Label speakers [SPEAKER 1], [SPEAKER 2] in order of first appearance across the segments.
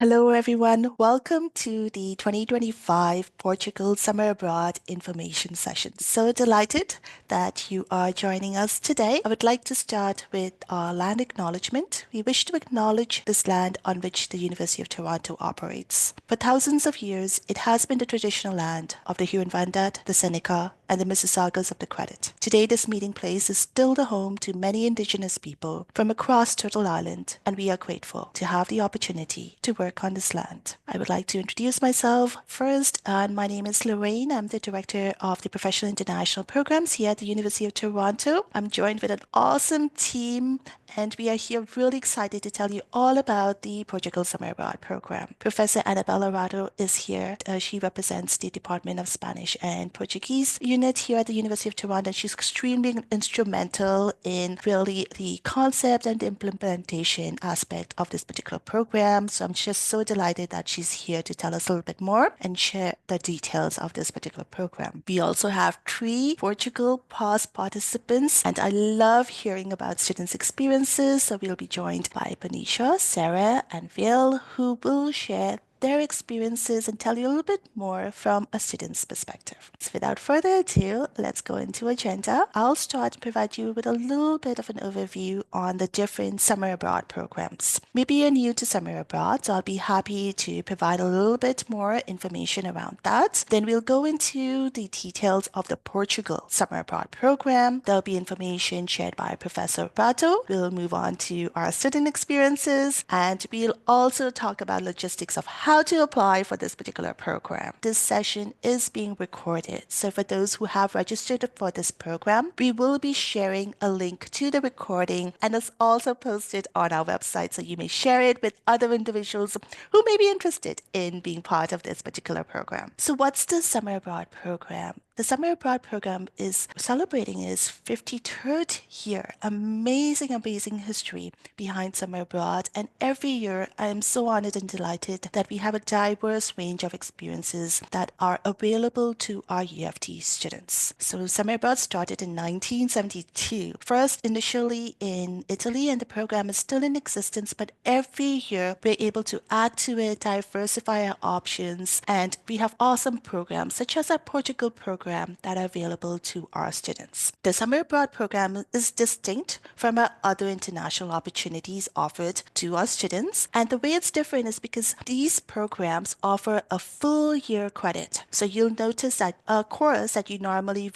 [SPEAKER 1] Hello, everyone. Welcome to the 2025 Portugal Summer Abroad Information Session. So delighted that you are joining us today. I would like to start with our land acknowledgement. We wish to acknowledge this land on which the University of Toronto operates. For thousands of years, it has been the traditional land of the Huron-Wendat, the Seneca, and the Mississaugas of the Credit. Today, this meeting place is still the home to many Indigenous people from across Turtle Island, and we are grateful to have the opportunity to work on this land. I would like to introduce myself first, and my name is Lorraine. I'm the Director of the Professional International Programs here at the University of Toronto. I'm joined with an awesome team, and we are here really excited to tell you all about the Portugal Summer Abroad program. Professor Annabella Rado is here. She represents the Department of Spanish and Portuguese unit here at the University of Toronto. She's extremely instrumental in really the concept and implementation aspect of this particular program. So I'm just so delighted that she's here to tell us a little bit more and share the details of this particular program. We also have 3 Portugal past participants, and I love hearing about students' experiences. So we'll be joined by Panisha, Sarah, and Vil, who will share their experiences and tell you a little bit more from a student's perspective. So without further ado, let's go into agenda. I'll start to provide you with a little bit of an overview on the different summer abroad programs. Maybe you're new to summer abroad, so I'll be happy to provide a little bit more information around that. Then we'll go into the details of the Portugal summer abroad program. There'll be information shared by Professor Prato. We'll move on to our student experiences, and we'll also talk about logistics of how to apply for this particular program. This session is being recorded, so for those who have registered for this program, we will be sharing a link to the recording, and it's also posted on our website, so you may share it with other individuals who may be interested in being part of this particular program. So what's the Summer Abroad program? The Summer Abroad program is celebrating its 53rd year. Amazing, amazing history behind Summer Abroad. And every year, I am so honored and delighted that we have a diverse range of experiences that are available to our UFT students. So Summer Abroad started in 1972. First, initially in Italy, and the program is still in existence, but every year we're able to add to it, diversify our options, and we have awesome programs such as our Portugal program that are available to our students. The Summer Abroad program is distinct from our other international opportunities offered to our students, and the way it's different is because these programs offer a full year credit. So you'll notice that a course that you normally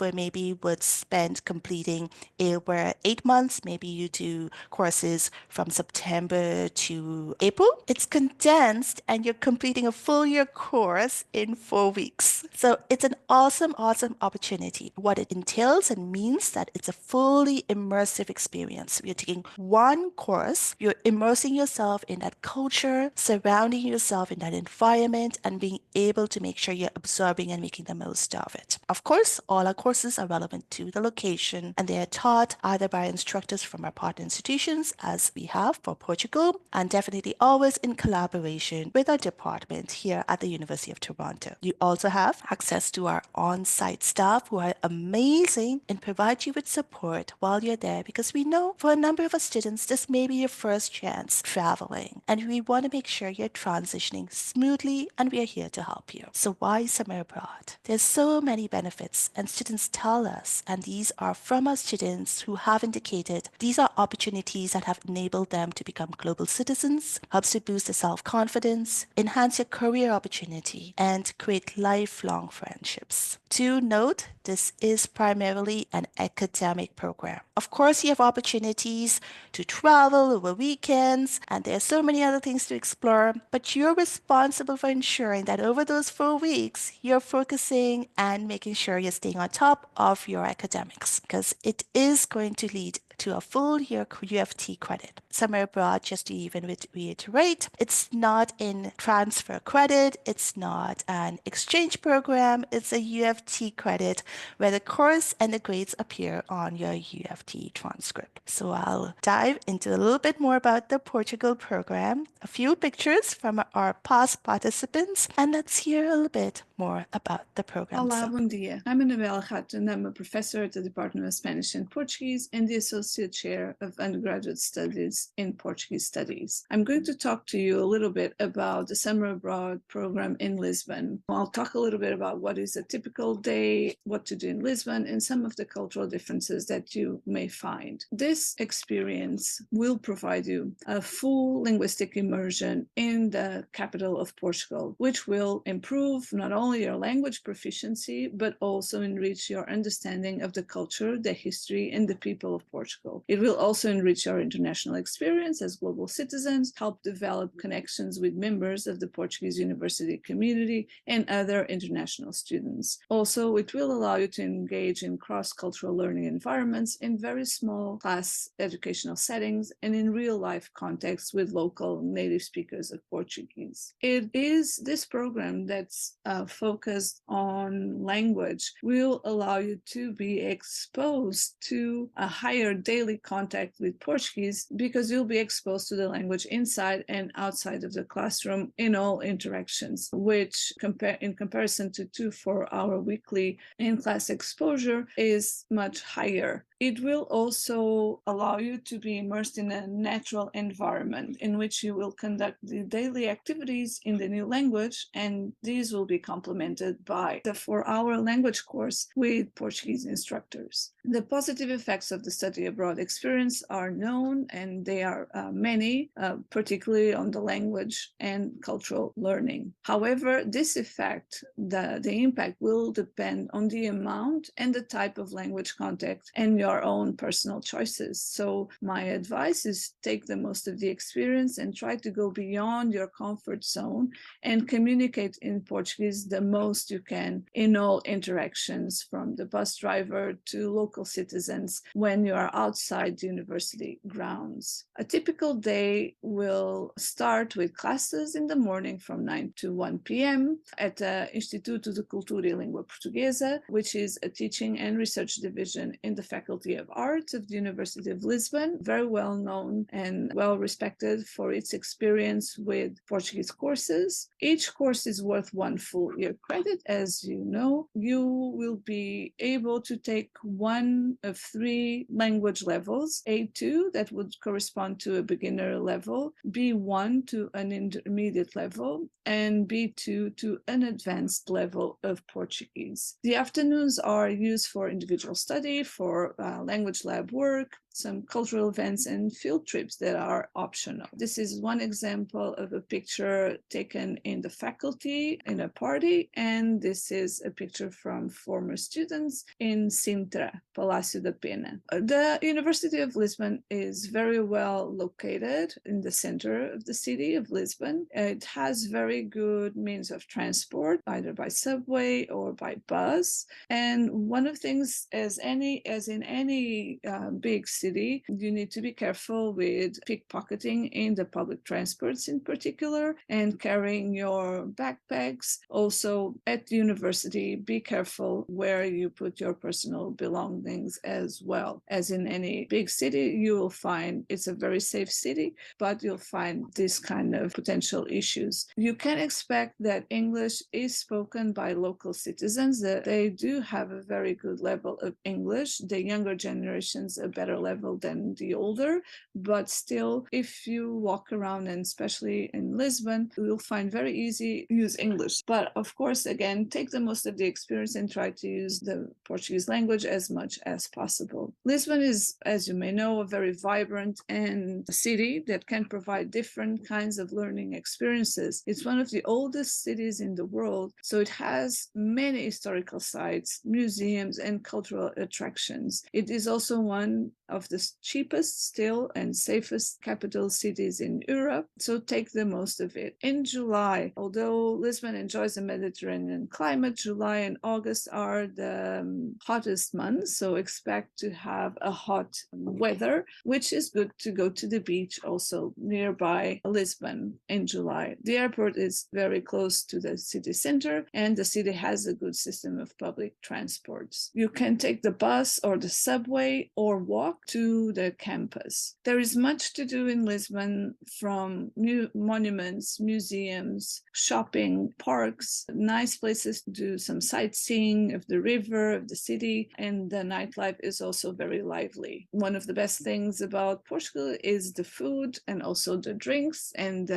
[SPEAKER 1] would spend completing over 8 months, maybe you do courses from September to April, it's condensed and you're completing a full year course in 4 weeks. So it's an awesome opportunity. What it entails and means that it's a fully immersive experience. You're taking one course, you're immersing yourself in that culture, surrounding yourself in that environment, and being able to make sure you're absorbing and making the most of it. Of course, all our courses are relevant to the location, and they are taught either by instructors from our partner institutions, as we have for Portugal, and definitely always in collaboration with our department here at the University of Toronto. You also have access to our on-site staff who are amazing and provide you with support while you're there, because we know for a number of our students, this may be your first chance traveling, and we want to make sure you're transitioning smoothly, and we are here to help you. So why summer abroad? There's so many benefits, and students tell us, and these are from our students who have indicated these are opportunities that have enabled them to become global citizens, helps to boost their self-confidence, enhance your career opportunity, and create lifelong friendships. To note, this is primarily an academic program. Of course, you have opportunities to travel over weekends, and there are so many other things to explore, but you're responsible for ensuring that over those 4 weeks, you're focusing and making sure you're staying on top of your academics, because it is going to lead to a full year UFT credit. Summer abroad, just to even reiterate, it's not in transfer credit, it's not an exchange program, it's a UFT credit where the course and the grades appear on your UFT transcript. So I'll dive into a little bit more about the Portugal program, a few pictures from our past participants, and let's hear a little bit more about the program.
[SPEAKER 2] Olá, bom dia. I'm Anabela Rato and I'm a professor at the Department of Spanish and Portuguese and the Associate Associate Chair of Undergraduate Studies in Portuguese Studies. I'm going to talk to you a little bit about the Summer Abroad program in Lisbon. I'll talk a little bit about what is a typical day, what to do in Lisbon, and some of the cultural differences that you may find. This experience will provide you a full linguistic immersion in the capital of Portugal, which will improve not only your language proficiency, but also enrich your understanding of the culture, the history, and the people of Portugal. It will also enrich your international experience as global citizens, help develop connections with members of the Portuguese university community and other international students. Also, it will allow you to engage in cross-cultural learning environments in very small class educational settings and in real-life contexts with local native speakers of Portuguese. It is this program that's focused on language will allow you to be exposed to a higher daily contact with Portuguese because you'll be exposed to the language inside and outside of the classroom in all interactions, which in comparison to 2 4-hour weekly in-class exposure is much higher. It will also allow you to be immersed in a natural environment in which you will conduct the daily activities in the new language, and these will be complemented by the 4-hour language course with Portuguese instructors. The positive effects of the study abroad experience are known, and they are many, particularly on the language and cultural learning. However, this effect, the impact will depend on the amount and the type of language contact and your own personal choices. So my advice is take the most of the experience and try to go beyond your comfort zone and communicate in Portuguese the most you can in all interactions, from the bus driver to local citizens when you are outside the university grounds. A typical day will start with classes in the morning from 9 to 1 p.m. at the Instituto de Cultura e Língua Portuguesa, which is a teaching and research division in the Faculty of Arts of the University of Lisbon, very well known and well respected for its experience with Portuguese courses. Each course is worth 1 full year credit. As you know, you will be able to take one of 3 language levels: A2, that would correspond to a beginner level, B1 to an intermediate level, and B2 to an advanced level of Portuguese. The afternoons are used for individual study, for language lab work, some cultural events, and field trips that are optional. This is one example of a picture taken in the faculty in a party, and this is a picture from former students in Sintra, Palácio da Pena. The University of Lisbon is very well located in the center of the city of Lisbon. It has very good means of transport, either by subway or by bus. And one of the things, as in any big city, you need to be careful with pickpocketing in the public transports in particular, and carrying your backpacks. Also at the university, be careful where you put your personal belongings as well. As in any big city, you will find it's a very safe city, but you'll find this kind of potential issues. You can expect that English is spoken by local citizens, that they do have a very good level of English. The younger generations a better level than the older, but still, if you walk around, and especially in Lisbon, you'll find very easy to use English. But of course, again, take the most of the experience and try to use the Portuguese language as much as possible. Lisbon is, as you may know, a very vibrant and city that can provide different kinds of learning experiences. It's one of the oldest cities in the world, so it has many historical sites, museums, and cultural attractions. It is also one of the cheapest still and safest capital cities in Europe, so take the most of it. In July, although Lisbon enjoys a Mediterranean climate, July and August are the hottest months, so expect to have a hot weather, which is good to go to the beach also nearby Lisbon in July. The airport is very close to the city center, and the city has a good system of public transports. You can take the bus or the subway or walk to the campus. There is much to do in Lisbon, from monuments, museums, shopping, parks, nice places to do some sightseeing of the river, of the city, and the nightlife is also very lively. One of the best things about Portugal is the food and also the drinks and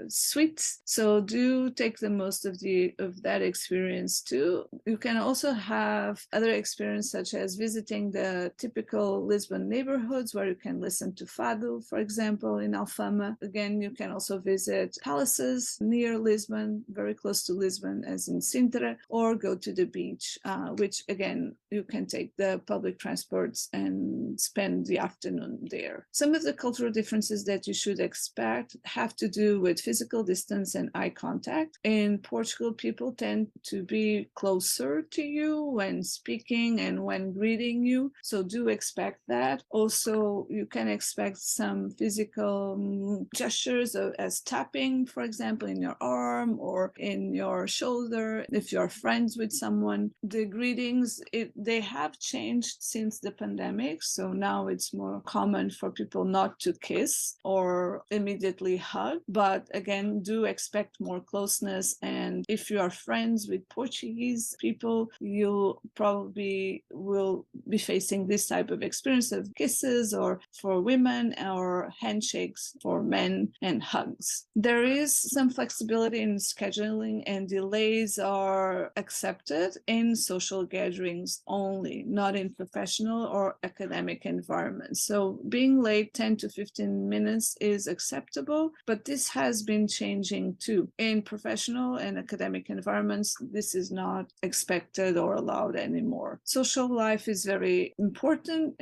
[SPEAKER 2] sweets. So do take the most of that experience too. You can also have other experiences such as visiting the typical Lisbon neighborhoods where you can listen to fado, for example, in Alfama. Again, you can also visit palaces near Lisbon, very close to Lisbon, as in Sintra, or go to the beach, which again, you can take the public transports and spend the afternoon there. Some of the cultural differences that you should expect have to do with physical distance and eye contact. In Portugal, people tend to be closer to you when speaking and when greeting you, so do expect that. Also, you can expect some physical gestures as tapping, for example, in your arm or in your shoulder. If you're friends with someone, the greetings, they have changed since the pandemic, so now it's more common for people not to kiss or immediately hug, but again, do expect more closeness. And if you are friends with Portuguese people, you probably will be facing this type of experience of kisses, or for women, or handshakes for men, and hugs. There is some flexibility in scheduling, and delays are accepted in social gatherings only, not in professional or academic environments. So being late 10 to 15 minutes is acceptable, but this has been changing too. In professional and academic environments, this is not expected or allowed anymore. Social life is very important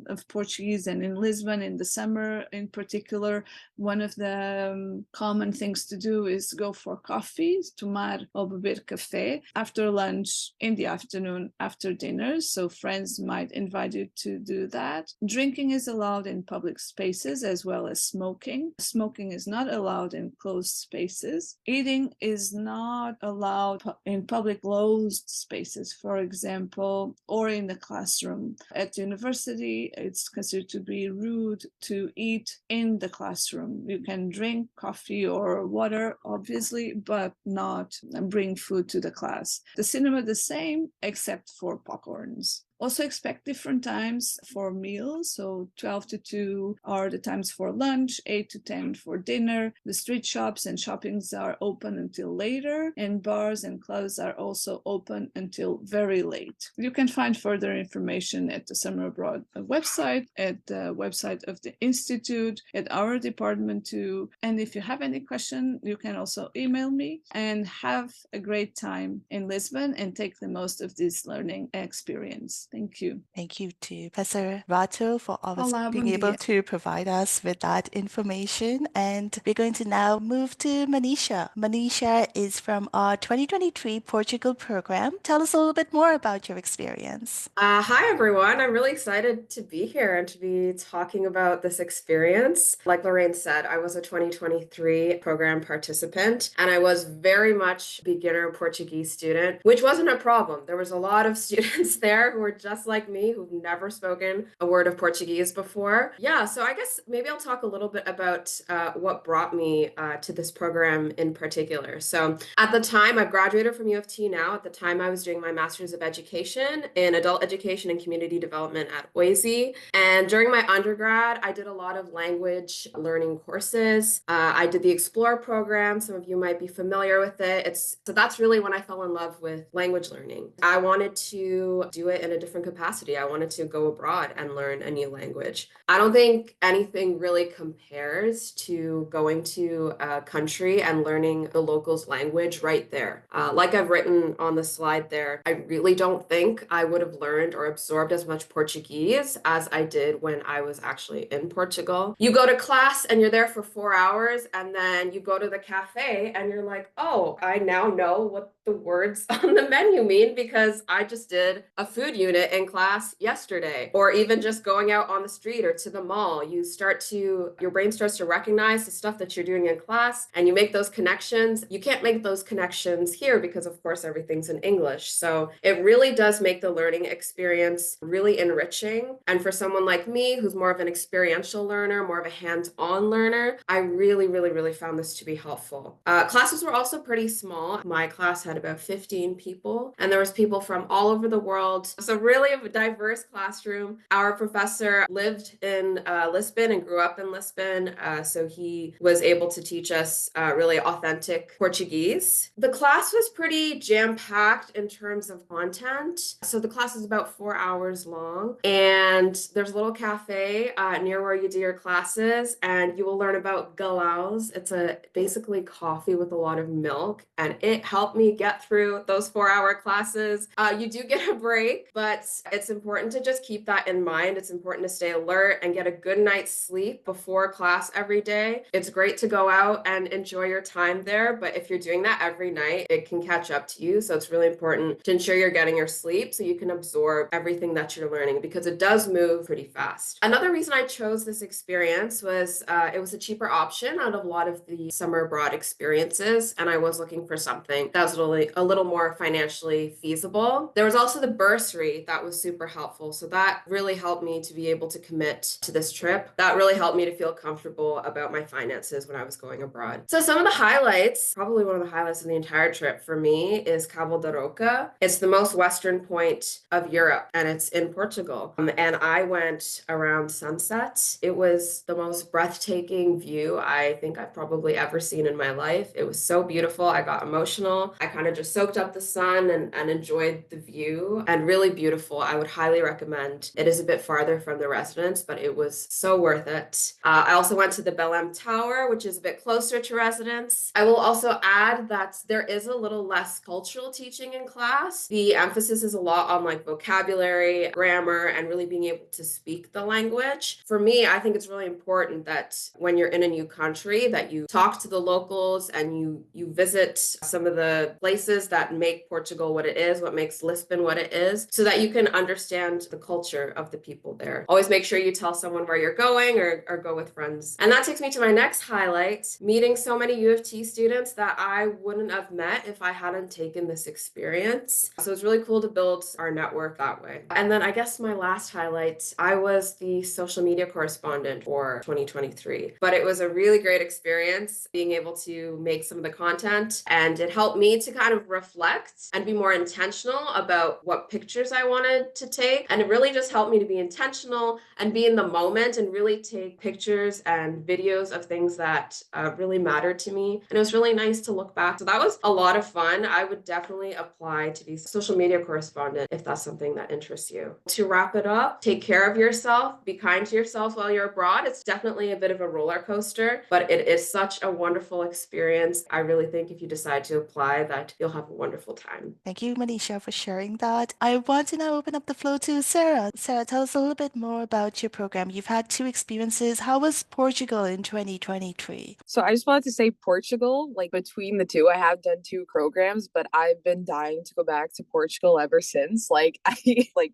[SPEAKER 2] of Portuguese, and in Lisbon in the summer in particular, one of the common things to do is go for coffee, tomar ou beber café, after lunch, in the afternoon, after dinner. So friends might invite you to do that. Drinking is allowed in public spaces as well as smoking. Smoking is not allowed in closed spaces. Eating is not allowed in public closed spaces, for example, or in the classroom. At university, it's considered to be rude to eat in the classroom. You can drink coffee or water, obviously, but not bring food to the class. The cinema, the same, except for popcorns. Also expect different times for meals. So 12 to 2 are the times for lunch, 8 to 10 for dinner. The street shops and shoppings are open until later, and bars and clubs are also open until very late. You can find further information at the Summer Abroad website, at the website of the Institute, at our department too. And if you have any question, you can also email me. And have a great time in Lisbon and take the most of this learning experience. Thank you.
[SPEAKER 1] Thank you to Professor Rato for always
[SPEAKER 2] Olá,
[SPEAKER 1] being
[SPEAKER 2] bom
[SPEAKER 1] able
[SPEAKER 2] dia.
[SPEAKER 1] to provide us with that information. And we're going to now move to Manisha. Manisha is from our 2023 Portugal program. Tell us a little bit more about your experience.
[SPEAKER 3] Hi, everyone. I'm really excited to be here and to be talking about this experience. Like Lorraine said, I was a 2023 program participant, and I was very much beginner Portuguese student, which wasn't a problem. There was a lot of students there who were just like me, who've never spoken a word of Portuguese before. Yeah, so I guess maybe I'll talk a little bit about what brought me to this program in particular. So at the time, I've graduated from U of T now. At the time, I was doing my Master's of Education in Adult Education and Community Development at OISE. And during my undergrad, I did a lot of language learning courses. I did the Explore program. Some of you might be familiar with it. So that's really when I fell in love with language learning. I wanted to do it in a different capacity. I wanted to go abroad and learn a new language. I don't think anything really compares to going to a country and learning the locals' language right there. Like I've written on the slide there, I really don't think I would have learned or absorbed as much Portuguese as I did when I was actually in Portugal. You go to class and you're there for 4 hours, and then you go to the cafe and you're like, oh, I now know what the words on the menu mean because I just did a food unit unit in class yesterday. Or even just going out on the street or to the mall, your brain starts to recognize the stuff that you're doing in class and you make those connections. You can't make those connections here because, of course, everything's in English. So it really does make the learning experience really enriching. And for someone like me, who's more of an experiential learner, more of a hands-on learner, I really, really, really found this to be helpful. Classes were also pretty small. My class had about 15 people, and there was people from all over the world. So really a diverse classroom. Our professor lived in Lisbon and grew up in Lisbon, so he was able to teach us really authentic Portuguese. The class was pretty jam-packed in terms of content. So the class is about 4 hours long, and there's a little cafe near where you do your classes, and you will learn about galaus. It's basically coffee with a lot of milk, and it helped me get through those 4-hour classes. You do get a break, but it's important to just keep that in mind. It's important to stay alert and get a good night's sleep before class every day. It's great to go out and enjoy your time there, but if you're doing that every night, it can catch up to you. So it's really important to ensure you're getting your sleep so you can absorb everything that you're learning, because it does move pretty fast. Another reason I chose this experience was it was a cheaper option out of a lot of the summer abroad experiences, and I was looking for something that was a little more financially feasible. There was also the bursary that was super helpful, so that really helped me to be able to commit to this trip. That really helped me to feel comfortable about my finances when I was going abroad. So some of the highlights, probably one of the highlights of the entire trip for me, is Cabo da Roca. It's the most western point of Europe, and it's in Portugal. And I went around sunset. It was the most breathtaking view I think I've probably ever seen in my life. It was so beautiful. I got emotional. I kind of just soaked up the sun and enjoyed the view, and really beautiful. I would highly recommend. It is a bit farther from the residence, but it was so worth it. I also went to the Belém Tower, which is a bit closer to residence. I will also add that there is a little less cultural teaching in class. The emphasis is a lot on like vocabulary, grammar, and really being able to speak the language. For me, I think it's really important that when you're in a new country, that you talk to the locals and you visit some of the places that make Portugal what it is, what makes Lisbon what it is, so that you can understand the culture of the people there. Always make sure you tell someone where you're going, or go with friends. And that takes me to my next highlight, meeting so many U of T students that I wouldn't have met if I hadn't taken this experience. So it's really cool to build our network that way. And then I guess my last highlight, I was the social media correspondent for 2023, but it was a really great experience being able to make some of the content, and it helped me to kind of reflect and be more intentional about what pictures I wanted to take. And it really just helped me to be intentional and be in the moment and really take pictures and videos of things that really mattered to me. And it was really nice to look back. So that was a lot of fun. I would definitely apply to be a social media correspondent if that's something that interests you. To wrap it up, take care of yourself, be kind to yourself while you're abroad. It's definitely a bit of a roller coaster, but it is such a wonderful experience. I really think if you decide to apply, that you'll have a wonderful time.
[SPEAKER 1] Thank you, Manisha, for sharing that. I want to now open up the floor to Sarah. Sarah, tell us a little bit more about your program. You've had 2 experiences. How was Portugal in 2023?
[SPEAKER 4] So I just wanted to say Portugal, like between the two, I have done 2 programs, but I've been dying to go back to Portugal ever since. Like I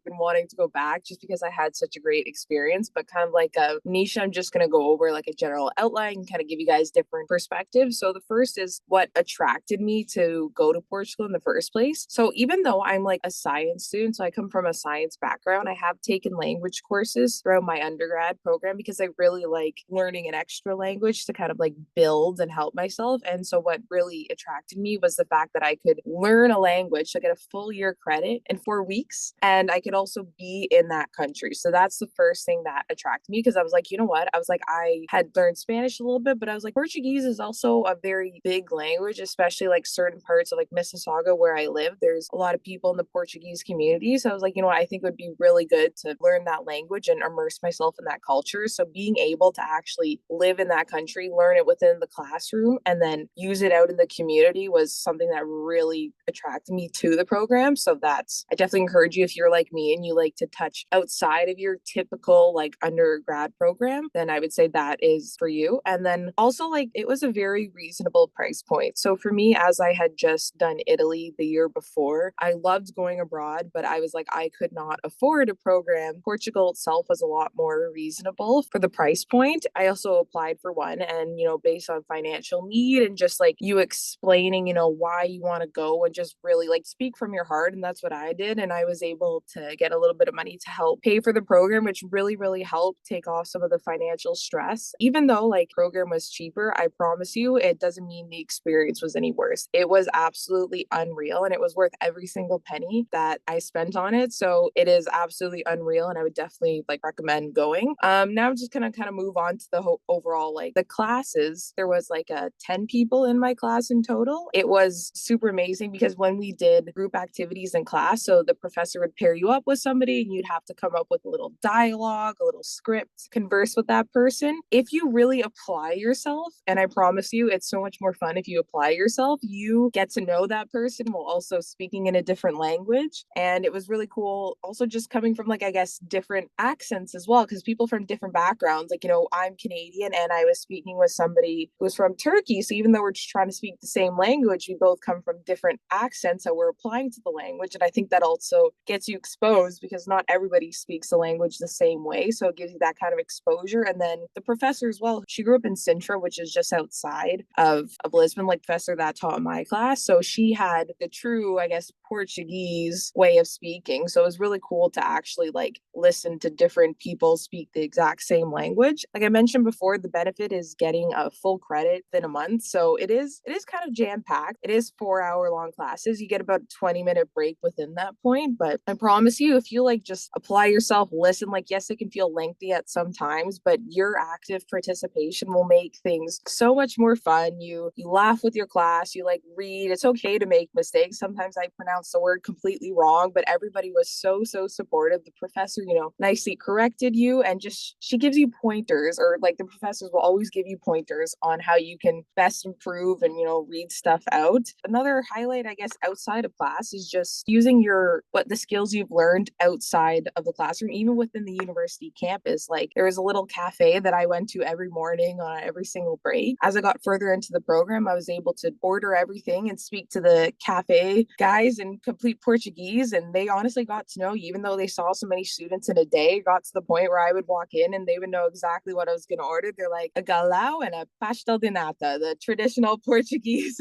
[SPEAKER 4] been wanting to go back just because I had such a great experience, but kind of like a niche, I'm just going to go over like a general outline and kind of give you guys different perspectives. So the first is what attracted me to go to Portugal in the first place. So even though I'm like a science student, so I come from a science background, I have taken language courses throughout my undergrad program because I really like learning an extra language to kind of like build and help myself. And so what really attracted me was the fact that I could learn a language, so get a full year credit in 4 weeks, and I could also be in that country. So that's the first thing that attracted me, because I was like, you know what? I was like, I had learned Spanish a little bit, but I was like, Portuguese is also a very big language, especially like certain parts of like Mississauga where I live. There's a lot of people in the Portuguese community. So I was like, you know what? I think it would be really good to learn that language and immerse myself in that culture. So being able to actually live in that country, learn it within the classroom, and then use it out in the community was something that really attracted me to the program. So I definitely encourage you, if you're like me and you like to touch outside of your typical like undergrad program, then I would say that is for you. And then also like it was a very reasonable price point. So for me, as I had just done Italy the year before, I loved going abroad, but I was was like I could not afford a program, Portugal itself was a lot more reasonable for the price point. I also applied for one, and based on financial need and just like you explaining, why you want to go and just really like speak from your heart. And that's what I did. And I was able to get a little bit of money to help pay for the program, which really, really helped take off some of the financial stress. Even though like program was cheaper, I promise you, it doesn't mean the experience was any worse. It was absolutely unreal, and it was worth every single penny that I spent on it. So it is absolutely unreal, and I would definitely like recommend going. Now I'm just gonna kind of move on to the overall like the classes. There was like 10 people in my class in total. It was super amazing because when we did group activities in class, so the professor would pair you up with somebody and you'd have to come up with a little dialogue, a little script, converse with that person. If you really apply yourself, and I promise you, it's so much more fun if you apply yourself, you get to know that person while also speaking in a different language. And it was really cool. Also, just coming from like, I guess, different accents as well, because people from different backgrounds, like, I'm Canadian and I was speaking with somebody who was from Turkey. So even though we're just trying to speak the same language, we both come from different accents that we're applying to the language. And I think that also gets you exposed because not everybody speaks the language the same way. So it gives you that kind of exposure. And then the professor as well, she grew up in Sintra, which is just outside of Lisbon, like professor that taught my class. So she had the true, I guess, Portuguese way of speaking. So it was really cool to actually like listen to different people speak the exact same language. Like I mentioned before, the benefit is getting a full credit within a month. So it is kind of jam-packed. It is 4-hour long classes. You get about a 20-minute break within that point. But I promise you, if you like just apply yourself, listen, like yes, it can feel lengthy at some times, but your active participation will make things so much more fun. You laugh with your class, you like read. It's okay to make mistakes. Sometimes I pronounce the word completely wrong, but everybody was so supportive. The professor, nicely corrected you, and just she gives you pointers, or like the professors will always give you pointers on how you can best improve and read stuff out. Another highlight, I guess, outside of class is just using the skills you've learned outside of the classroom, even within the university campus. Like there was a little cafe that I went to every morning on every single break. As I got further into the program, I was able to order everything and speak to the cafe guys in complete Portuguese, and they honestly got to know you. Even though they saw so many students in a day, it got to the point where I would walk in and they would know exactly what I was going to order. They're like a galão and a pastel de nata, the traditional Portuguese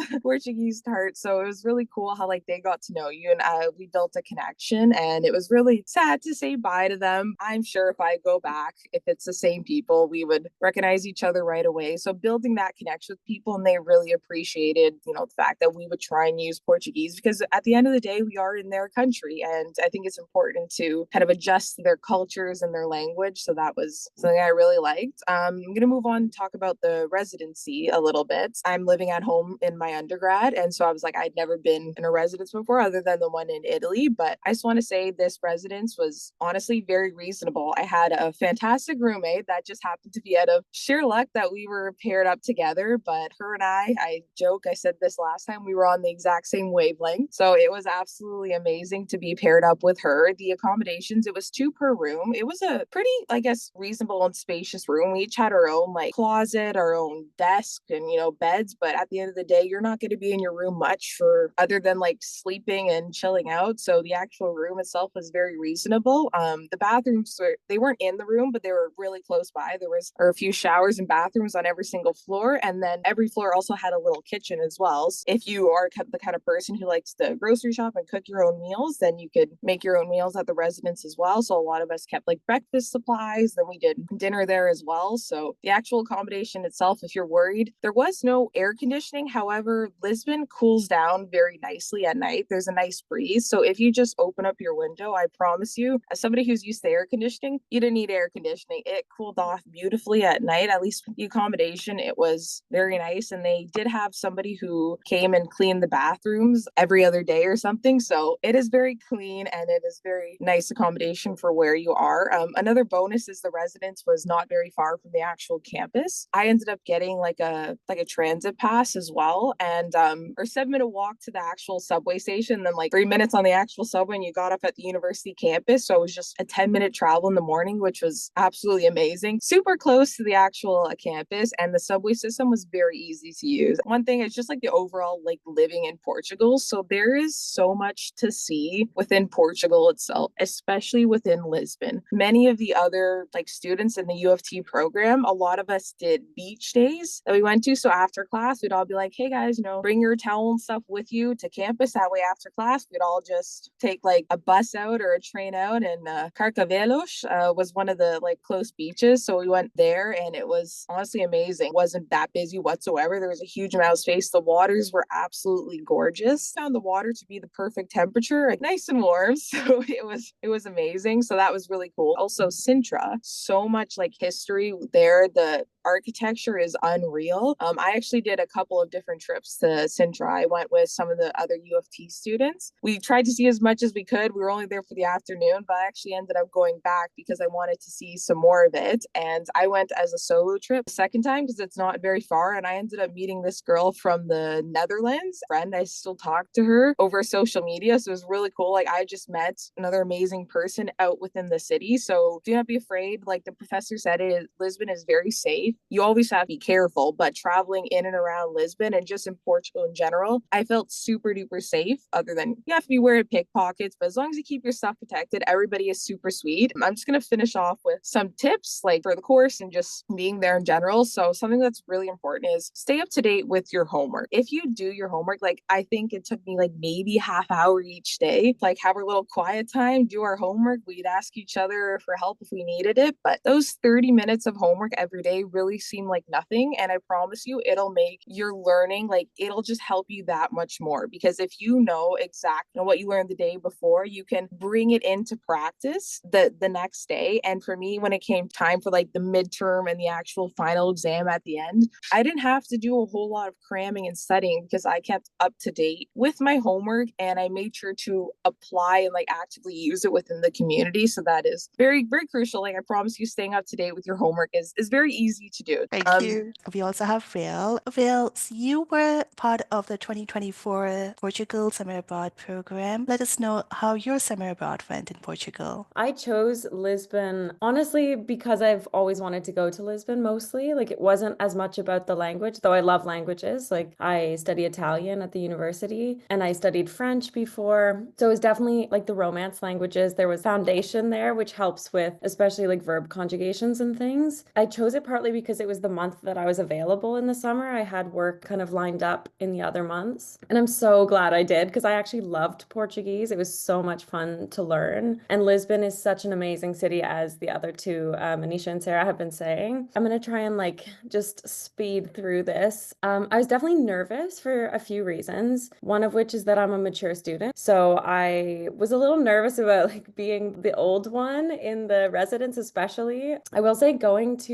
[SPEAKER 4] tart. So it was really cool how like they got to know you, and we built a connection. And it was really sad to say bye to them. I'm sure if I go back, if it's the same people, we would recognize each other right away. So building that connection with people, and they really appreciated the fact that we would try and use Portuguese, because at the end of the day, we are in their country, and I think it's important to kind of adjust to their cultures and their language. So that was something I really liked. I'm going to move on and talk about the residency a little bit. I'm living at home in my undergrad, and so I was like, I'd never been in a residence before other than the one in Italy, but I just want to say this residence was honestly very reasonable. I had a fantastic roommate that just happened to be out of sheer luck that we were paired up together, but her and I joke, I said this last time, we were on the exact same wavelength. So it was absolutely amazing to be paired up with her. The accommodations, it was 2 per room. It was a pretty, I guess, reasonable and spacious room. We each had our own like closet, our own desk, and beds, but at the end of the day, you're not going to be in your room much for other than like sleeping and chilling out. So the actual room itself was very reasonable. The bathrooms they weren't in the room, but they were really close by. There was a few showers and bathrooms on every single floor, and then every floor also had a little kitchen as well. So if you are the kind of person who likes to grocery shop and cook your own meals, then you could make your own meals at the residence as well. So a lot of us kept like breakfast supplies. Then we did dinner there as well. So the actual accommodation itself, if you're worried, there was no air conditioning. However, Lisbon cools down very nicely at night. There's a nice breeze. So if you just open up your window, I promise you, as somebody who's used to air conditioning, you didn't need air conditioning. It cooled off beautifully at night. At least the accommodation, it was very nice. And they did have somebody who came and cleaned the bathrooms every other day or something. So it is very clean, and it is very nice accommodation for where you are. Another bonus is the residence was not very far from the actual campus. I ended up getting like a transit pass as well, and or 7-minute walk to the actual subway station, then like 3 minutes on the actual subway, and you got off at the university campus. So it was just a 10-minute travel in the morning, which was absolutely amazing. Super close to the actual campus, and the subway system was very easy to use. One thing is just like the overall like living in Portugal. So there is so much to see within within Portugal itself, especially within Lisbon. Many of the other like students in the U of T program, a lot of us did beach days that we went to. So after class, we'd all be like, hey guys, bring your towel and stuff with you to campus. That way after class, we'd all just take like a bus out or a train out, and Carcavelos was one of the like close beaches. So we went there and it was honestly amazing. It wasn't that busy whatsoever. There was a huge amount of space. The waters were absolutely gorgeous. Found the water to be the perfect temperature, like nice and warm. So it was amazing. So that was really cool. Also Sintra, so much like history there. The architecture is unreal. I actually did a couple of different trips to Sintra. I went with some of the other U of T students. We tried to see as much as we could. We were only there for the afternoon, but I actually ended up going back because I wanted to see some more of it. And I went as a solo trip the second time because it's not very far. And I ended up meeting this girl from the Netherlands. Friend, I still talk to her over social media. So it was really cool. Like I just met another amazing person out within the city. So do not be afraid. Like the professor said, Lisbon is very safe. You always have to be careful, but traveling in and around Lisbon and just in Portugal in general, I felt super duper safe, other than you have to be wary of pickpockets, but as long as you keep your stuff protected, everybody is super sweet. I'm just going to finish off with some tips like for the course and just being there in general. So something that's really important is stay up to date with your homework. If you do your homework, like I think it took me like maybe half hour each day, like have our little quiet time, do our homework. We'd ask each other for help if we needed it, but those 30 minutes of homework every day really seem like nothing. And I promise you, it'll make your learning, like it'll just help you that much more. Because if you know exactly what you learned the day before, you can bring it into practice the next day. And for me, when it came time for like the midterm and the actual final exam at the end, I didn't have to do a whole lot of cramming and studying because I kept up to date with my homework and I made sure to apply and like actively use it within the community. So that is very, very crucial. Like I promise you, staying up to date with your homework is very easy to do.
[SPEAKER 1] Thank you. We also have Phil. Phil, so you were part of the 2024 Portugal Summer Abroad program. Let us know how your summer abroad went in Portugal.
[SPEAKER 5] I chose Lisbon, honestly, because I've always wanted to go to Lisbon mostly. Like, it wasn't as much about the language, though I love languages. Like, I study Italian at the university and I studied French before. So it was definitely like the Romance languages. There was foundation there, which helps with especially like verb conjugations and things. I chose it partly because it was the month that I was available in the summer. I had work kind of lined up in the other months. And I'm so glad I did because I actually loved Portuguese. It was so much fun to learn. And Lisbon is such an amazing city, as the other two, Anisha and Sarah, have been saying. I'm going to try and like just speed through this. I was definitely nervous for a few reasons, one of which is that I'm a mature student. So I was a little nervous about like being the old one in the residence, especially. I will say going to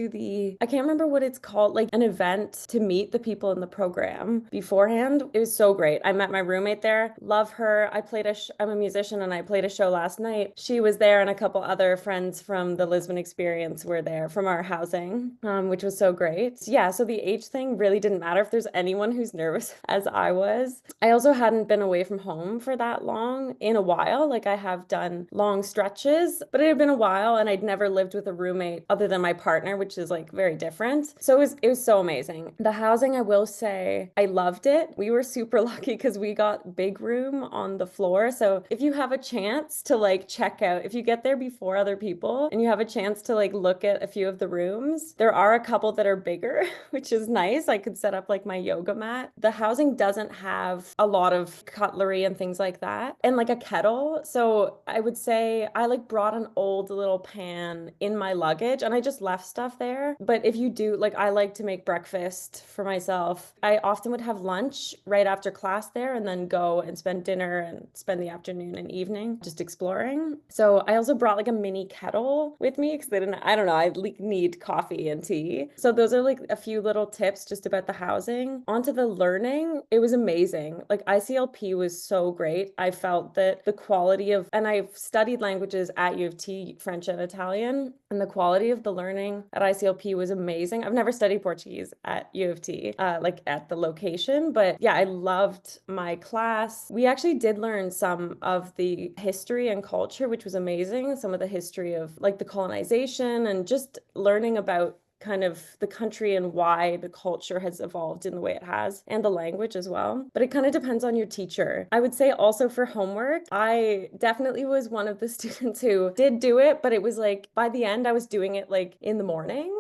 [SPEAKER 5] I can't remember what it's called, like an event to meet the people in the program beforehand. It was so great. I met my roommate there. Love her. I'm a musician and I played a show last night. She was there and a couple other friends from the Lisbon experience were there from our housing, which was so great. Yeah, so the age thing really didn't matter if there's anyone who's nervous as I was. I also hadn't been away from home for that long in a while. Like I have done long stretches, but it had been a while and I'd never lived with a roommate other than my partner, which is like very different. So it was so amazing. The housing, I will say, I loved it. We were super lucky because we got big room on the floor. So if you have a chance to like check out, if you get there before other people and you have a chance to like look at a few of the rooms, there are a couple that are bigger, which is nice. I could set up like my yoga mat. The housing doesn't have a lot of cutlery and things like that, and like a kettle. So I would say I like brought an old little pan in my luggage and I just left stuff there. But if you do, like, I like to make breakfast for myself. I often would have lunch right after class there and then go and spend dinner and spend the afternoon and evening just exploring. So I also brought like a mini kettle with me because I don't know, I need coffee and tea. So those are like a few little tips just about the housing. Onto the learning, it was amazing. Like ICLP was so great. I felt that the quality of, and I've studied languages at U of T, French and Italian, and the quality of the learning at ICLP was amazing. I've never studied Portuguese at U of T, like at the location, but yeah, I loved my class. We actually did learn some of the history and culture, which was amazing. Some of the history of like the colonization and just learning about kind of the country and why the culture has evolved in the way it has, and the language as well. But it kind of depends on your teacher. I would say also for homework, I definitely was one of the students who did do it, but it was like by the end, I was doing it like in the morning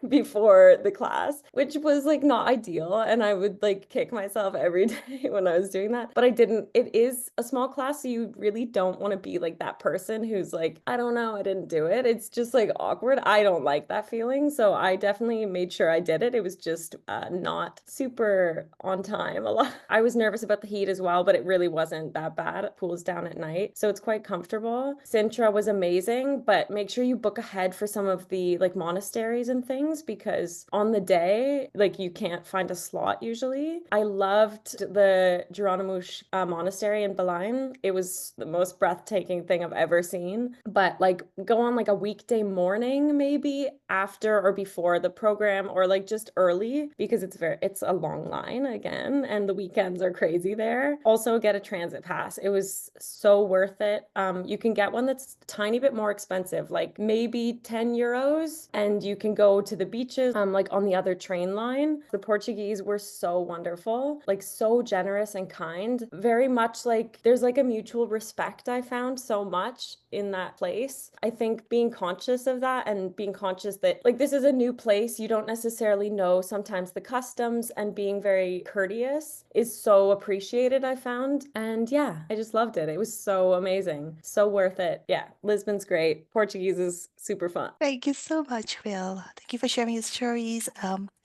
[SPEAKER 5] before the class, which was like not ideal. And I would like kick myself every day when I was doing that. But I didn't, it is a small class, so you really don't want to be like that person who's like, I don't know, I didn't do it. It's just like awkward. I don't like that feeling. So I definitely made sure I did it. It was just not super on time a lot. I was nervous about the heat as well, but it really wasn't that bad. It cools down at night, so it's quite comfortable. Sintra was amazing, but make sure you book ahead for some of the like monasteries and things, because on the day, like you can't find a slot usually. I loved the Geronimo's monastery in Belaim. It was the most breathtaking thing I've ever seen. But like go on like a weekday morning, maybe after or before the program, or like just early, because it's a long line again, and the weekends are crazy there. Also get a transit pass. It was so worth it. You can get one that's a tiny bit more expensive, like maybe 10 euros, and you can go to the beaches like on the other train line. The Portuguese were so wonderful, like so generous and kind. Very much like there's like a mutual respect I found so much in that place. I think being conscious of that and being conscious that like this is a new place, you don't necessarily know sometimes the customs, and being very courteous is so appreciated, I found. And yeah, I just loved it. It was so amazing. So worth it. Yeah, Lisbon's great. Portuguese is super fun.
[SPEAKER 1] Thank you so much, Will. Thank you for sharing your stories.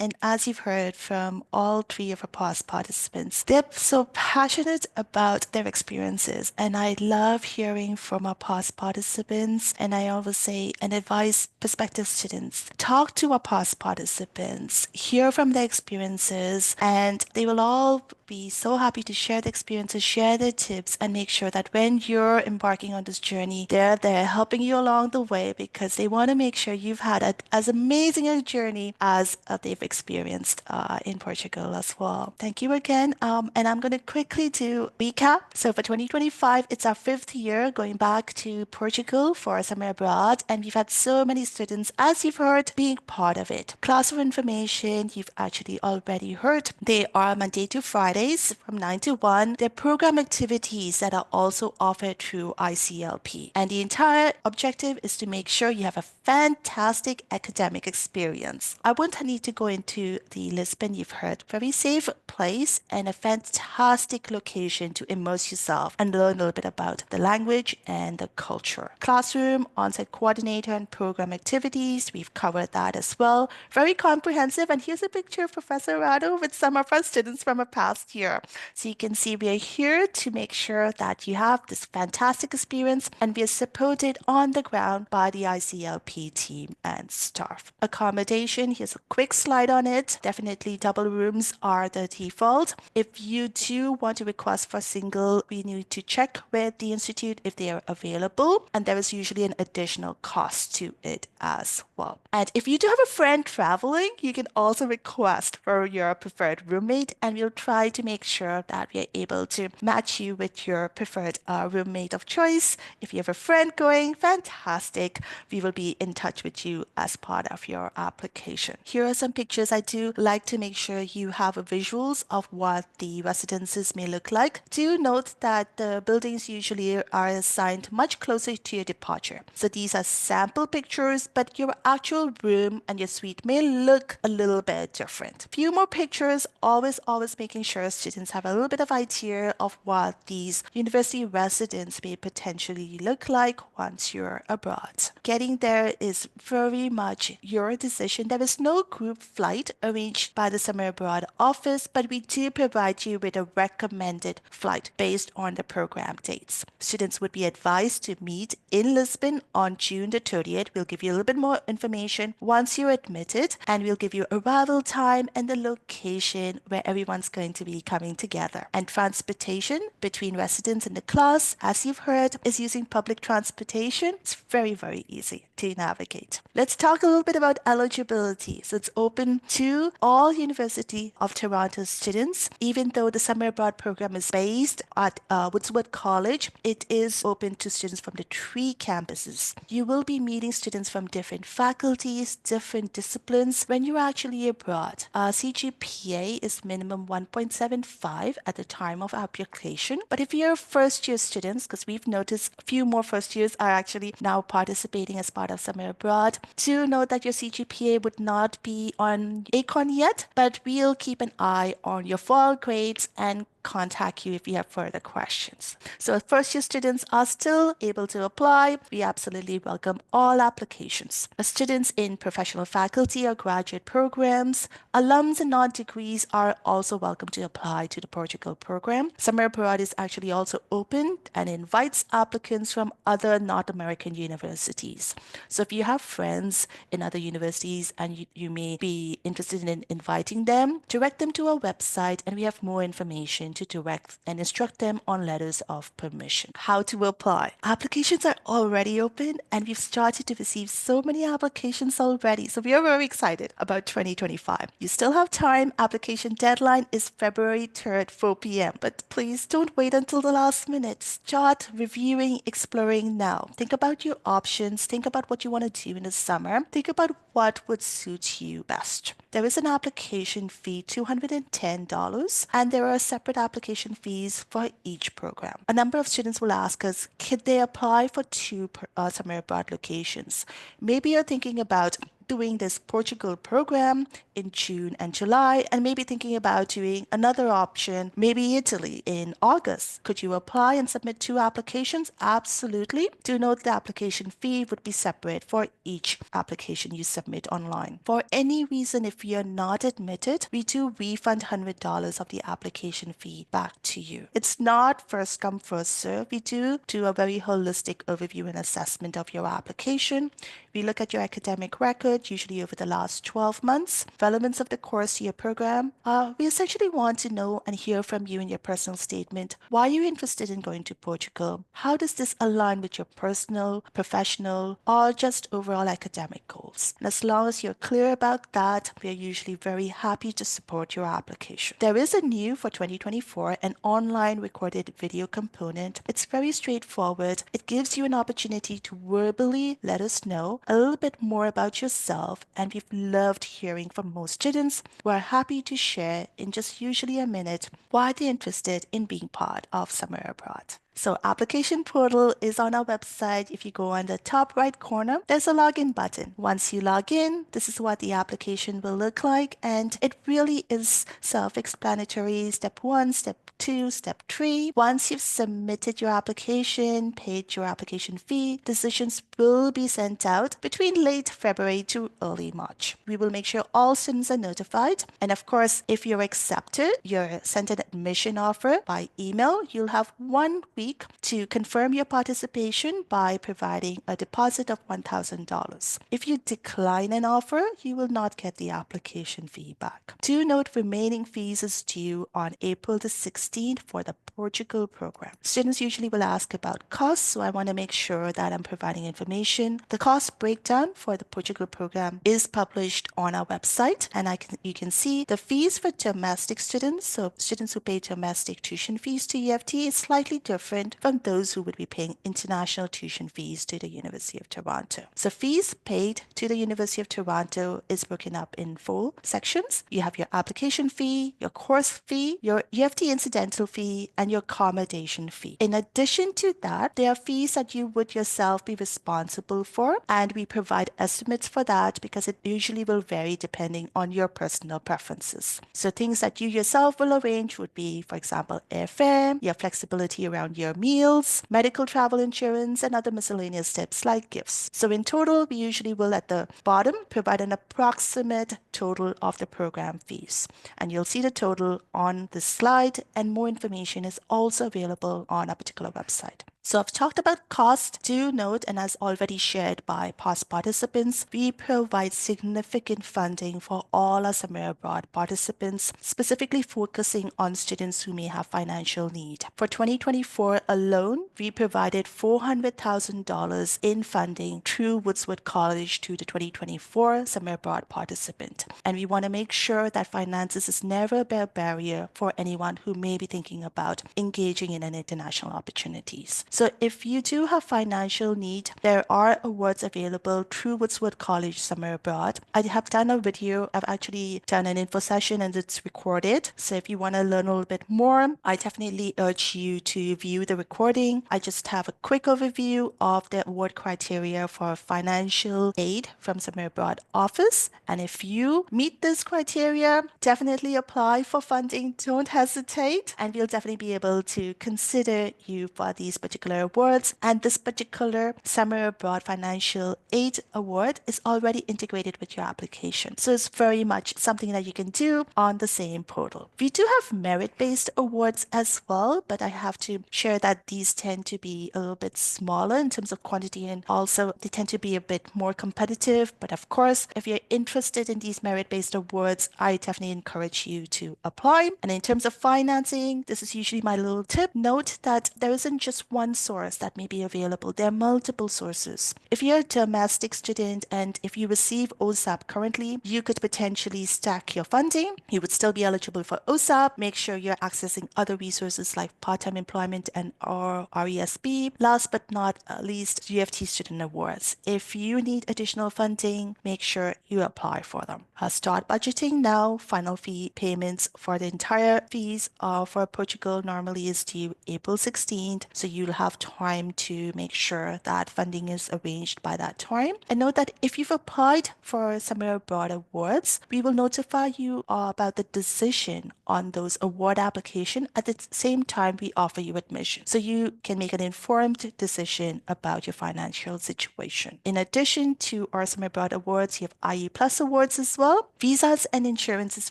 [SPEAKER 1] And as you've heard from all three of our past participants, they're so passionate about their experiences. And I love hearing from our past participants. And I always say and advise prospective students, talk to our past participants, hear from their experiences, and they will all be so happy to share the experiences, share their tips, and make sure that when you're embarking on this journey, they're there helping you along the way, because they want to make sure you've had as amazing a journey as they've experienced in Portugal as well. Thank you again. And I'm going to quickly do recap. So for 2025, it's our 5th year going back to Portugal for summer abroad, and we've had so many students, as you've heard, being part of it. Classroom information, you've actually already heard. They are Monday to Fridays from 9 to 1. They're program activities that are also offered through ICLP. And the entire objective is to make sure you have a fantastic academic experience. I won't need to go into the Lisbon, you've heard. Very safe place and a fantastic location to immerse yourself and learn a little bit about the language and the culture. Classroom, on-site coordinator, and program activities, we've covered that as well. Very comprehensive. And here's a picture of Professor Rado with some of our students from a past year. So you can see we are here to make sure that you have this fantastic experience, and we are supported on the ground by the ICLP team and staff. Accommodation, here's a quick slide on it. Definitely double rooms are the default. If you do want to request for single, we need to check with the institute if they are available, and there is usually an additional cost to it as well. And if you do have a friend traveling, you can also request for your preferred roommate, and we'll try to make sure that we are able to match you with your preferred roommate of choice. If you have a friend going, fantastic. We will be in touch with you as part of your application. Here are some pictures. I do like to make sure you have a visuals of what the residences may look like. Do note that the buildings usually are assigned much closer to your departure. So these are sample pictures, but your actual room and your suite may look a little bit different. Few more pictures, always making sure students have a little bit of idea of what these university residents may potentially look like once you're abroad. Getting there is very much your decision. There is no group flight arranged by the Summer Abroad office, but we do provide you with a recommended flight based on the program dates. Students would be advised to meet in Lisbon on June the 30th. We'll give you a little bit more information once you're admitted, and we'll give you arrival time and the location where everyone's going to be be coming together. And transportation between residents and the class, as you've heard, is using public transportation. It's very, very easy to navigate. Let's talk a little bit about eligibility. So it's open to all University of Toronto students. Even though the summer abroad program is based at Woodsworth College, it is open to students from the 3 campuses. You will be meeting students from different faculties, different disciplines when you're actually abroad. CGPA is minimum 1.75 at the time of application. But if you're first-year students, because we've noticed a few more first years are actually now participating as part of summer abroad, do note that your CGPA would not be on ACON yet, but we'll keep an eye on your fall grades and contact you if you have further questions. So first year students are still able to apply. We absolutely welcome all applications. Students in professional faculty or graduate programs, alums and non-degrees are also welcome to apply to the Portugal program. Summer abroad is actually also open and invites applicants from other North American universities. So if you have friends in other universities and you may be interested in inviting them, direct them to our website and we have more information to direct and instruct them on letters of permission. How to apply. Applications are already open and we've started to receive so many applications already. So we are very excited about 2025. You still have time. Application deadline is February 3rd, 4 p.m. But please don't wait until the last minute. Start reviewing, exploring now. Think about your options. Think about what you want to do in the summer. Think about what would suit you best. There is an application fee, $210, and there are separate application fees for each program. A number of students will ask us, could they apply for 2 summer abroad locations? Maybe you're thinking about doing this Portugal program in June and July, and maybe thinking about doing another option, maybe Italy in August. Could you apply and submit 2 applications? Absolutely. Do note the application fee would be separate for each application you submit online. For any reason, if you're not admitted, we do refund $100 of the application fee back to you. It's not first come, first serve. We do a very holistic overview and assessment of your application. We look at your academic record, usually over the last 12 months, relevance of the course to your program. We essentially want to know and hear from you in your personal statement. Why are you interested in going to Portugal? How does this align with your personal, professional, or just overall academic goals? And as long as you're clear about that, we are usually very happy to support your application. There is a new for 2024, an online recorded video component. It's very straightforward. It gives you an opportunity to verbally let us know a little bit more about yourself, and we've loved hearing from most students who are happy to share in just usually a minute why they're interested in being part of summer abroad. So application portal is on our website. If you go on the top right corner, there's a login button. Once you log in, this is what the application will look like. And it really is self-explanatory. Step 1, step 2, step 3. Once you've submitted your application, paid your application fee, decisions will be sent out between late February to early March. We will make sure all students are notified. And of course, if you're accepted, you're sent an admission offer by email. You'll have 1 week to confirm your participation by providing a deposit of $1,000. If you decline an offer, you will not get the application fee back. Do note remaining fees is due on April the 16th for the Portugal program. Students usually will ask about costs, so I want to make sure that I'm providing information. The cost breakdown for the Portugal program is published on our website, and you can see the fees for domestic students, so students who pay domestic tuition fees to UFT is slightly different from those who would be paying international tuition fees to the University of Toronto. So fees paid to the University of Toronto is broken up in 4 sections. You have your application fee, your course fee, your UFT incidental fee, and your accommodation fee. In addition to that, there are fees that you would yourself be responsible for, and we provide estimates for that because it usually will vary depending on your personal preferences. So things that you yourself will arrange would be, for example, airfare, your flexibility around your meals, medical travel insurance, and other miscellaneous tips like gifts. So in total, we usually will at the bottom provide an approximate total of the program fees. And you'll see the total on the slide, and more information is also available on our particular website. So I've talked about cost. Do note, and as already shared by past participants, we provide significant funding for all our summer abroad participants, specifically focusing on students who may have financial need. For 2024 alone, we provided $400,000 in funding through Woodswood College to the 2024 summer abroad participant. And we want to make sure that finances is never a barrier for anyone who may be thinking about engaging in an international opportunities. So if you do have financial need, there are awards available through Woodswood College Summer Abroad. I have done a video. I've actually done an info session and it's recorded. So if you want to learn a little bit more, I definitely urge you to view the recording. I just have a quick overview of the award criteria for financial aid from Summer Abroad office. And if you meet this criteria, definitely apply for funding. Don't hesitate. And we'll definitely be able to consider you for these particular awards. And this particular Summer Abroad Financial Aid Award is already integrated with your application. So it's very much something that you can do on the same portal. We do have merit-based awards as well, but I have to share that these tend to be a little bit smaller in terms of quantity, and also they tend to be a bit more competitive. But of course, if you're interested in these merit-based awards, I definitely encourage you to apply. And in terms of financing, this is usually my little tip. Note that there isn't just one source that may be available. There are multiple sources. If you're a domestic student and if you receive OSAP currently, you could potentially stack your funding. You would still be eligible for OSAP. Make sure you're accessing other resources like part-time employment and or RESB. Last but not least, GFT Student Awards. If you need additional funding, make sure you apply for them. Start budgeting now. Final fee payments for the entire fees for Portugal normally is due April 16th. So you'll have time to make sure that funding is arranged by that time. And note that if you've applied for Summer Abroad Awards, we will notify you about the decision on those award application. At the same time, we offer you admission. So you can make an informed decision about your financial situation. In addition to our Summer Abroad Awards, you have IE Plus Awards as well. Visas and insurance is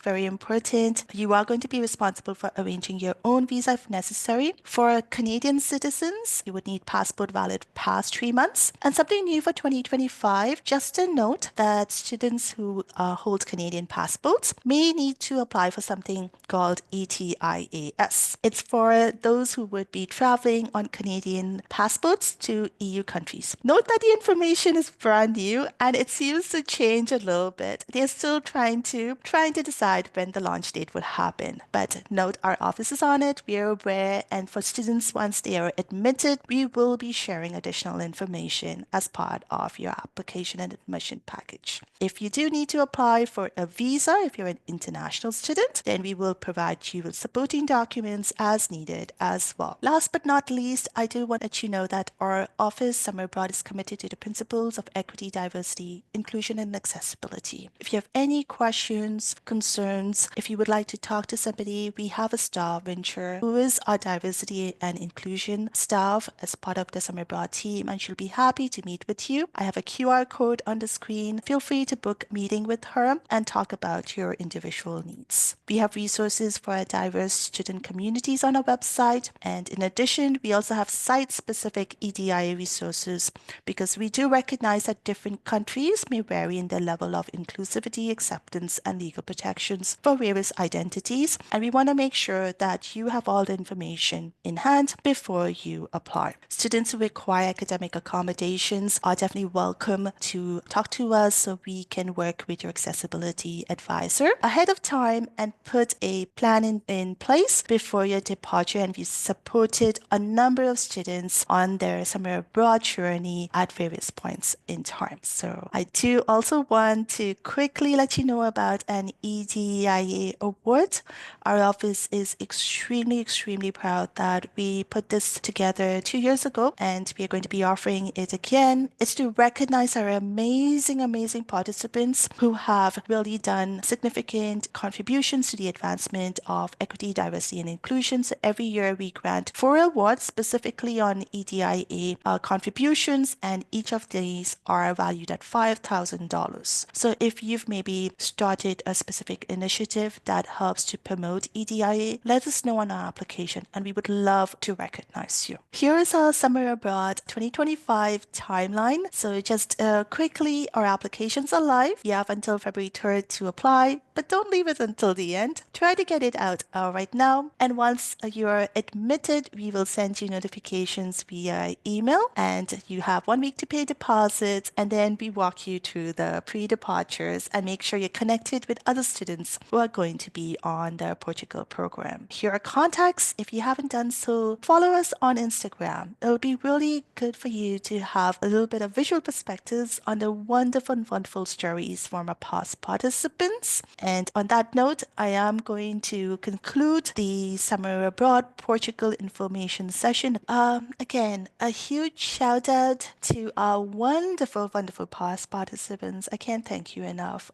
[SPEAKER 1] very important. You are going to be responsible for arranging your own visa if necessary. For Canadian citizens, you would need passport valid past 3 months. And something new for 2025, just a note that students who hold Canadian passports may need to apply for something called ETIAS. It's for those who would be traveling on Canadian passports to EU countries. Note that the information is brand new and it seems to change a little bit. They're still trying to decide when the launch date will happen. But note our office is on it. We are aware, and for students once they are admitted, we will be sharing additional information as part of your application and admission package. If you do need to apply for a visa, if you're an international student, then we will provide you with supporting documents as needed as well. Last but not least, I do want to let you know that our office Summer Abroad is committed to the principles of equity, diversity, inclusion, and accessibility. If you have any questions, concerns, if you would like to talk to somebody, we have a staff venture who is our diversity and inclusion staff as part of the Summer Abroad team, and she'll be happy to meet with you. I have a QR code on the screen. Feel free to book a meeting with her and talk about your individual needs. We have resources for diverse student communities on our website, and in addition, we also have site-specific EDIA resources because we do recognize that different countries may vary in their level of inclusivity, acceptance, and legal protections for various identities, and we want to make sure that you have all the information in hand before you apply. Students who require academic accommodations are definitely welcome to talk to us so we can work with your accessibility advisor ahead of time and put a plan in place before your departure. And we supported a number of students on their summer abroad journey at various points in time. So I do also want to quickly let you know about an EDIA award. Our office is extremely proud that we put this together 2 years ago, and we are going to be offering it again. It's to recognize our amazing participants who have really done significant contributions to the advancement of equity, diversity, and inclusion. So every year we grant 4 awards specifically on EDIA contributions, and each of these are valued at $5,000. So if you've maybe started a specific initiative that helps to promote EDIA, let us know on our application and we would love to recognize you. Here is our Summer Abroad 2025 timeline. So just quickly, our applications are live. You have until February 3rd to apply, but don't leave it until the end. Try to get it out right now. And once you're admitted, we will send you notifications via email, and you have 1 week to pay deposits, and then we walk you through the pre-departures and make sure you're connected with other students who are going to be on the Portugal program. Here are contacts. If you haven't done so, follow us on Instagram. It'll be really good for you to have a little bit of visual perspectives on the wonderful, wonderful stories from our past participants. And on that note, I am going to conclude the Summer Abroad Portugal information session. Again, a huge shout out to our wonderful, wonderful past participants. I can't thank you enough.